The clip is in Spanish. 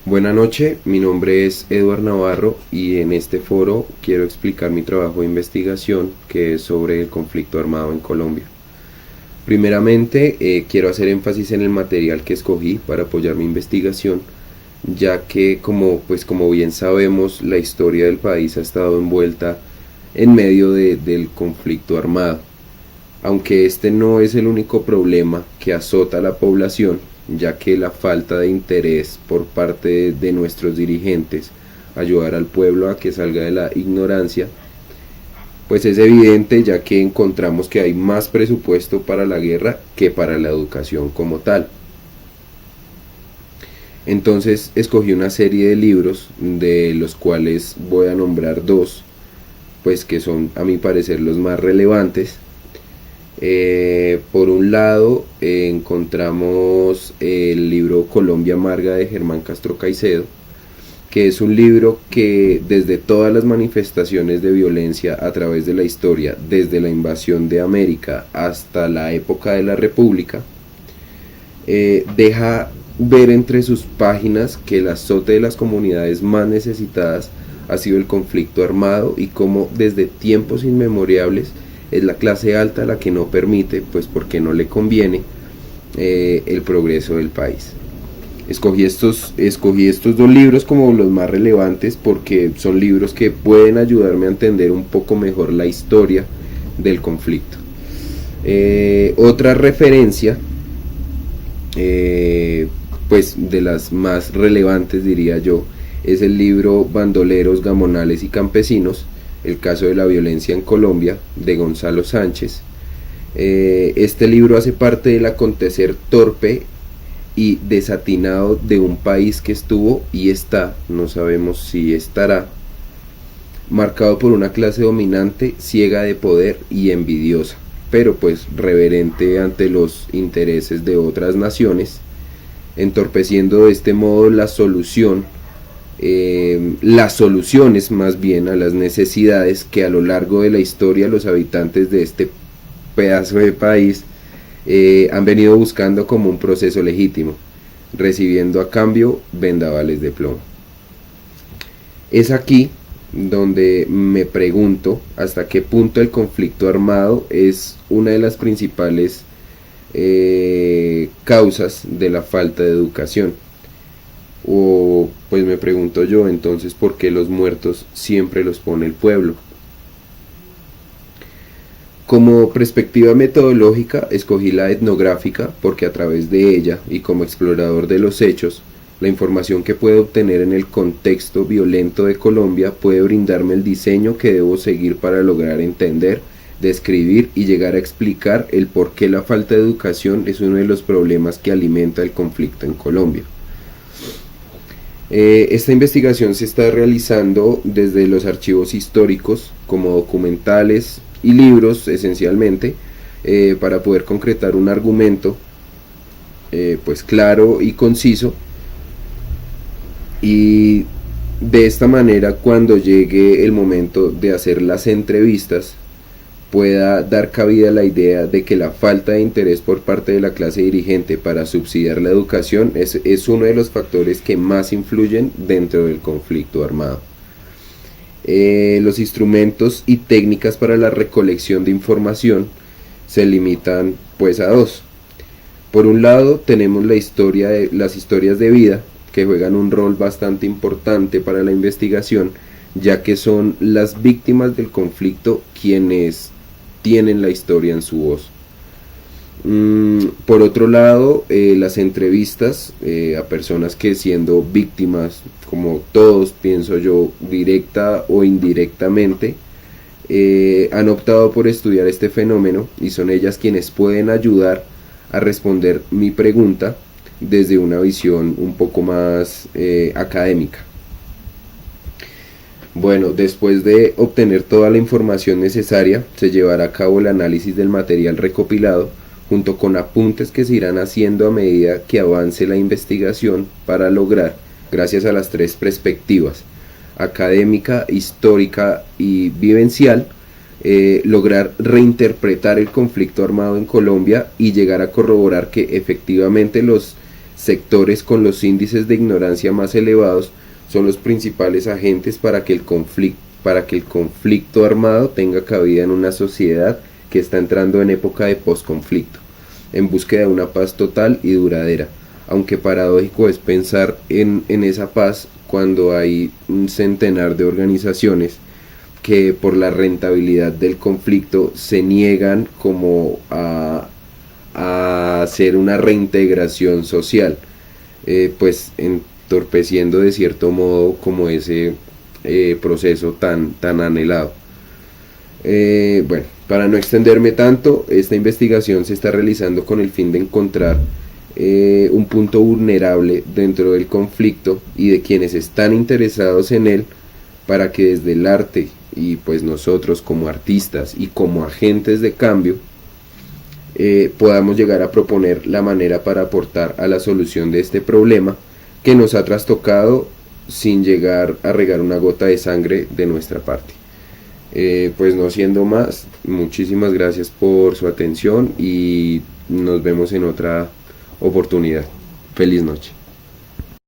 Buenas noches, mi nombre es Eduard Navarro y en este foro quiero explicar mi trabajo de investigación que es sobre el conflicto armado en Colombia. Primeramente, quiero hacer énfasis en el material que escogí para apoyar mi investigación, ya que como bien sabemos, la historia del país ha estado envuelta en medio del conflicto armado. Aunque este no es el único problema que azota a la población, ya que la falta de interés por parte de nuestros dirigentes ayudar al pueblo a que salga de la ignorancia, pues es evidente, ya que encontramos que hay más presupuesto para la guerra que para la educación como tal. Entonces escogí una serie de libros, de los cuales voy a nombrar dos, pues que son a mi parecer los más relevantes. Por un lado, encontramos el libro Colombia Amarga de Germán Castro Caicedo, que es un libro que desde todas las manifestaciones de violencia a través de la historia, desde la invasión de América hasta la época de la República, deja ver entre sus páginas que el azote de las comunidades más necesitadas ha sido el conflicto armado y cómo desde tiempos inmemorables es la clase alta la que no permite, pues porque no le conviene, el progreso del país. Escogí estos dos libros como los más relevantes porque son libros que pueden ayudarme a entender un poco mejor la historia del conflicto. Otra referencia, pues de las más relevantes diría yo, es el libro Bandoleros, Gamonales y Campesinos, el caso de la violencia en Colombia, de Gonzalo Sánchez. Este libro hace parte del acontecer torpe y desatinado de un país que estuvo y está, no sabemos si estará, marcado por una clase dominante, ciega de poder y envidiosa, pero pues reverente ante los intereses de otras naciones, entorpeciendo de este modo las soluciones más bien a las necesidades que a lo largo de la historia los habitantes de este pedazo de país han venido buscando como un proceso legítimo, recibiendo a cambio vendavales de plomo. Es aquí donde me pregunto hasta qué punto el conflicto armado es una de las principales causas de la falta de educación. O pues me pregunto yo, entonces, ¿por qué los muertos siempre los pone el pueblo? Como perspectiva metodológica escogí la etnográfica porque a través de ella y como explorador de los hechos, la información que puedo obtener en el contexto violento de Colombia puede brindarme el diseño que debo seguir para lograr entender, describir y llegar a explicar el por qué la falta de educación es uno de los problemas que alimenta el conflicto en Colombia. Esta investigación se está realizando desde los archivos históricos, como documentales y libros esencialmente, para poder concretar un argumento pues claro y conciso, y de esta manera cuando llegue el momento de hacer las entrevistas pueda dar cabida a la idea de que la falta de interés por parte de la clase dirigente para subsidiar la educación es uno de los factores que más influyen dentro del conflicto armado. Los instrumentos y técnicas para la recolección de información se limitan pues a dos. Por un lado tenemos las historias de vida, que juegan un rol bastante importante para la investigación, ya que son las víctimas del conflicto quienes tienen la historia en su voz. Por otro lado, las entrevistas a personas que, siendo víctimas, como todos pienso yo, directa o indirectamente, han optado por estudiar este fenómeno y son ellas quienes pueden ayudar a responder mi pregunta desde una visión un poco más académica. Bueno, después de obtener toda la información necesaria, se llevará a cabo el análisis del material recopilado, junto con apuntes que se irán haciendo a medida que avance la investigación para lograr, gracias a las tres perspectivas, académica, histórica y vivencial, lograr reinterpretar el conflicto armado en Colombia y llegar a corroborar que efectivamente los sectores con los índices de ignorancia más elevados son los principales agentes para que el conflicto armado tenga cabida en una sociedad que está entrando en época de posconflicto, en búsqueda de una paz total y duradera. Aunque paradójico es pensar en esa paz cuando hay un centenar de organizaciones que por la rentabilidad del conflicto se niegan como a hacer una reintegración social, pues entorpeciendo de cierto modo como ese proceso tan anhelado. Bueno, para no extenderme tanto, esta investigación se está realizando con el fin de encontrar un punto vulnerable dentro del conflicto y de quienes están interesados en él, para que desde el arte y pues nosotros como artistas y como agentes de cambio podamos llegar a proponer la manera para aportar a la solución de este problema que nos ha trastocado sin llegar a regar una gota de sangre de nuestra parte. Pues no siendo más, muchísimas gracias por su atención y nos vemos en otra oportunidad. Feliz noche.